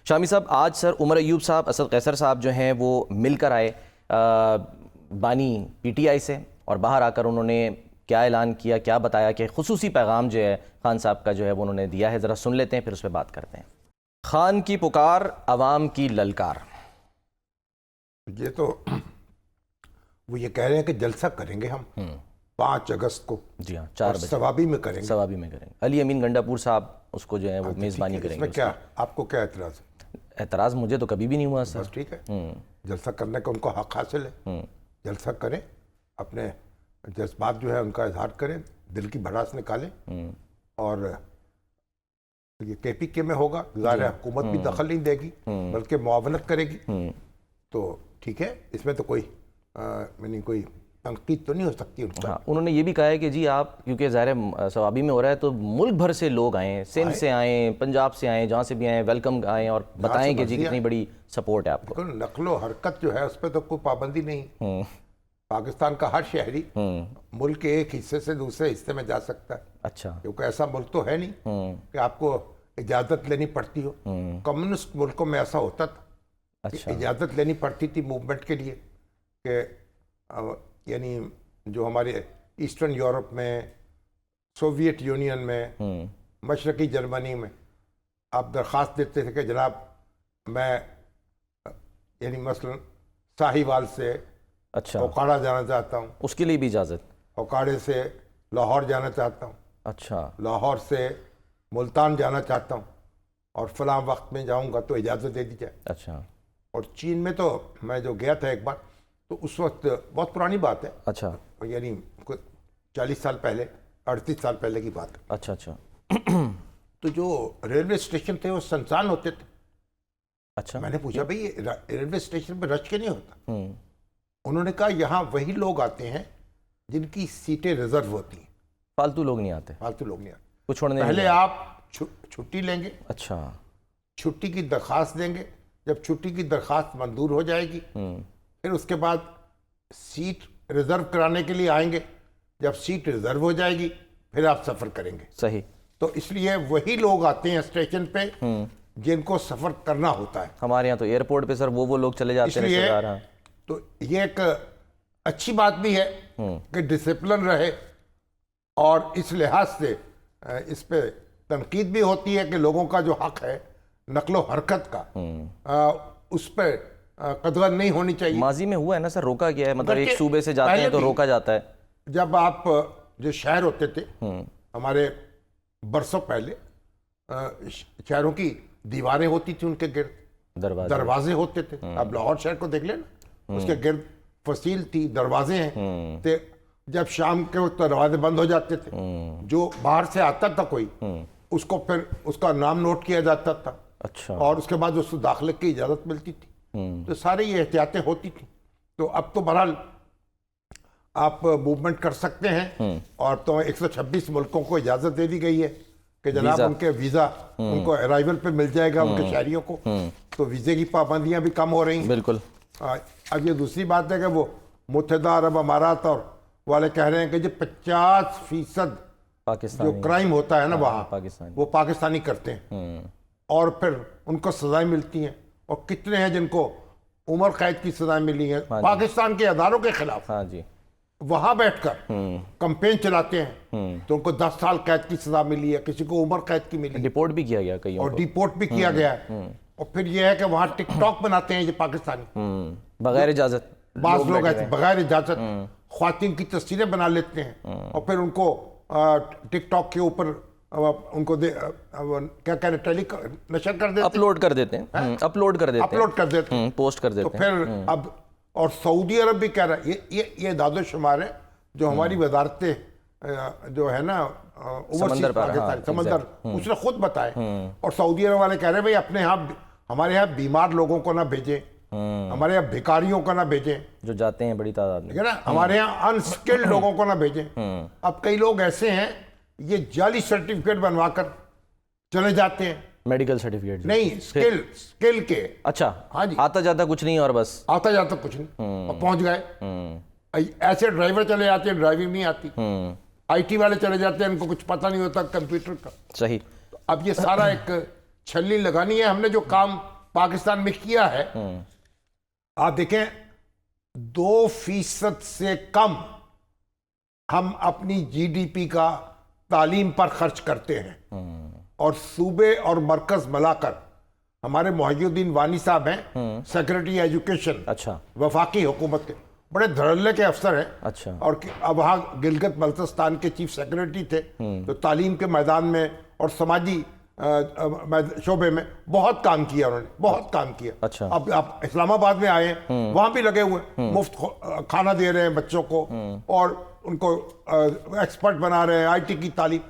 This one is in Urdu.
شامی صاحب، آج سر عمر ایوب صاحب، اسد قیصر صاحب جو ہیں وہ مل کر آئے بانی پی ٹی آئی سے، اور باہر آ کر انہوں نے کیا اعلان کیا، کیا بتایا کہ خصوصی پیغام جو ہے خان صاحب کا جو ہے وہ انہوں نے دیا ہے، ذرا سن لیتے ہیں پھر اس پہ بات کرتے ہیں۔ خان کی پکار، عوام کی للکار۔ یہ تو وہ یہ کہہ رہے ہیں کہ جلسہ کریں گے ہم 5 اگست کو، جی ہاں، 4 بجے ثوابی میں کریں گے۔ ثوابی میں کریں گے۔ علی امین گنڈا پور صاحب اس کو جو ہے وہ میزبانی کریں اس گے۔ میں کیا آپ کو کیا اعتراض ہے؟ اعتراض مجھے تو کبھی بھی نہیں ہوا سر۔ بس ٹھیک ہے، جلسہ کرنے کا ان کو حق حاصل ہے، جلسہ کریں، اپنے جذبات جو ہے ان کا اظہار کریں، دل کی بھڑاس نکالیں، اور یہ کے پی کے میں ہوگا، ظاہر حکومت بھی دخل نہیں دے گی بلکہ معاونت کرے گی، تو ٹھیک ہے، اس میں تو کوئی یعنی کوئی تنقید تو نہیں ہو سکتی ان کا۔ ہاں، انہوں نے یہ بھی کہا ہے کہ جی آپ، کیونکہ ظاہر ثوابی میں ہو رہا ہے تو ملک بھر سے لوگ آئیں، سندھ سے آئیں، پنجاب سے آئیں، جہاں سے بھی آئیں، ویلکم آئیں اور بتائیں کہ جی کتنی بڑی سپورٹ ہے آپ کو۔ نقل و حرکت جو ہے اس پہ تو کوئی پابندی نہیں، پاکستان کا ہر شہری ملک کے ایک حصے سے دوسرے حصے میں جا سکتا ہے۔ اچھا، کیونکہ ایسا ملک تو ہے نہیں کہ آپ کو اجازت لینی پڑتی ہو۔ کمیونسٹ ملکوں میں ایسا ہوتا تھا کہ اجازت لینی پڑتی تھی موومنٹ کے لیے، کہ یعنی جو ہمارے ایسٹرن یورپ میں، سوویت یونین میں، مشرقی جرمنی میں آپ درخواست دیتے تھے کہ جناب میں یعنی مثلا ساہیوال سے اچھا، اوکاڑا جانا چاہتا ہوں، اس کے لیے بھی اجازت؟ اوکاڑے سے لاہور جانا چاہتا ہوں، اچھا، لاہور سے ملتان جانا چاہتا ہوں، اور فلاں وقت میں جاؤں گا تو اجازت دے دی جائے۔ اچھا اور چین میں تو میں جو گیا تھا ایک بار، تو اس وقت بہت پرانی بات ہے، اچھا یعنی 40 سال پہلے، 38 سال پہلے کی بات ہے، اچھا اچھا تو جو ریلوے اسٹیشن تھے وہ سنسان ہوتے تھے۔ اچھا، میں نے پوچھا بھئی یہ ریلوے اسٹیشن پہ رش کے نہیں ہوتا؟ انہوں نے کہا یہاں وہی لوگ آتے ہیں جن کی سیٹیں ریزرو ہوتی ہیں، فالتو لوگ نہیں آتے، فالتو لوگ نہیں آتے۔ کچھ چھوڑنے نہیں پہلے آتے۔ آپ چھٹی لیں گے، اچھا، چھٹی کی درخواست دیں گے، جب چھٹی کی درخواست منظور ہو جائے گی پھر اس کے بعد سیٹ ریزرو کرانے کے لیے آئیں گے، جب سیٹ ریزرو ہو جائے گی پھر آپ سفر کریں گے۔ صحیح۔ تو اس لیے وہی لوگ آتے ہیں اسٹیشن پہ جن کو سفر کرنا ہوتا ہے۔ ہمارے یہاں تو ایئرپورٹ پہ سر وہ لوگ چلے جاتے ہیں، رشتہ دار۔ ہاں، تو یہ ایک اچھی بات بھی ہے کہ ڈسپلن رہے، اور اس لحاظ سے اس پہ تنقید بھی ہوتی ہے کہ لوگوں کا جو حق ہے نقل و حرکت کا، اس پہ قدغن نہیں ہونی چاہیے۔ ماضی میں ہوا ہے نا سر، روکا گیا ہے، مطلب ایک صوبے سے جاتے ہیں تو روکا جاتا ہے۔ جب آپ جو شہر ہوتے تھے ہمارے برسوں پہلے، شہروں کی دیواریں ہوتی تھیں، ان کے گرد دروازے ہوتے تھے۔ اب لاہور شہر کو دیکھ لینا، اس کے گرد فصیل تھی، دروازے ہیں، تو جب شام کے وقت دروازے بند ہو جاتے تھے، جو باہر سے آتا تھا کوئی، اس کو پھر اس کا نام نوٹ کیا جاتا تھا، اچھا، اور اس کے بعد اس کو داخلے کی اجازت ملتی تھی۔ تو سارے یہ احتیاطیں ہوتی تھیں۔ تو اب تو بہرحال آپ موومنٹ کر سکتے ہیں، اور تو 126 ملکوں کو اجازت دے دی گئی ہے کہ جناب ان کے ویزا ان کو ارائیول پہ مل جائے گا، ان کے شہریوں کو، تو ویزے کی پابندیاں بھی کم ہو رہی ہیں۔ بالکل۔ اب یہ دوسری بات ہے کہ وہ متحدہ عرب امارات اور والے کہہ رہے ہیں کہ جو 50% پاکستان جو کرائم ہوتا ہے نا وہاں، پاکستانی، وہ پاکستانی کرتے ہیں، اور پھر ان کو سزائیں ملتی ہیں، اور کتنے ہیں جن کو عمر قید کی سزائیں ملی ہیں پاکستان کے اداروں کے خلاف۔ ہاں جی، وہاں بیٹھ کر کمپین چلاتے ہیں، تو ان کو 10 سال قید کی سزا ملی ہے، کسی کو عمر قید کی ملی ہے، ڈیپورٹ بھی کیا گیا کئیوں اور کو، ڈیپورٹ بھی کیا گیا ہے۔ اور پھر یہ ہے کہ وہاں ٹک ٹاک بناتے ہیں یہ پاکستانی، بغیر اجازت۔ بعض لوگ ایسے بغیر اجازت خواتین کی تصویریں بنا لیتے ہیں، اور پھر ان کو ٹک ٹاک کے اوپر ان کو کیا کہہ رہے نشر کر دیتے ہیں، اپلوڈ کر دیتے ہیں، اپلوڈ کر دیتے ہیں، پوسٹ کر دیتے تو پھر اب، اور سعودی عرب بھی کہہ رہا ہے، یہ اعداد و شمار ہے جو ہماری وزارتیں جو ہے نا سمندر پر، سمندر، اس نے خود بتائے، اور سعودی عرب والے کہہ رہے ہیں بھئی اپنے یہاں، ہمارے یہاں بیمار لوگوں کو نہ بھیجیں، ہمارے یہاں بھکاریوں کو نہ بھیجیں، جو جاتے ہیں بڑی تعداد میں، نا ہمارے یہاں انسکلڈ لوگوں کو نہ بھیجیں۔ اب کئی لوگ ایسے ہیں یہ جعلی سرٹیفکیٹ بنوا کر چلے جاتے ہیں، میڈیکل سرٹیفکیٹ نہیں سکل کے، اچھا، ہاں جی، آتا جاتا کچھ نہیں، اور بس آتا جاتا کچھ نہیں، اور پہنچ گئے۔ ایسے ڈرائیور چلے جاتے ہیں ڈرائیونگ نہیں آتی، آئی ٹی والے چلے جاتے ہیں ان کو کچھ پتہ نہیں ہوتا کمپیوٹر کا۔ صحیح۔ اب یہ سارا ایک چھلنی لگانی ہے، ہم نے جو کام پاکستان میں کیا ہے. آپ دیکھیں 2% سے کم ہم اپنی جی ڈی پی کا تعلیم پر خرچ کرتے ہیں, اور صوبے اور مرکز ملا کر ہمارے محی الدین وانی صاحب ہیں سیکرٹری ایجوکیشن اچھا وفاقی حکومت کے, بڑے دھڑلے کے افسر ہیں, اچھا اور اب وہاں گلگت بلتستان کے چیف سیکرٹری تھے, تو تعلیم کے میدان میں اور سماجی شعبے میں بہت کام کیا انہوں نے, بہت کام کیا. اچھا. اب آپ اسلام آباد میں آئے ہیں, وہاں بھی لگے ہوئے ہیں, مفت کھانا دے رہے ہیں بچوں کو, اور ان کو ایکسپرٹ بنا رہے ہیں, آئی ٹی کی تعلیم.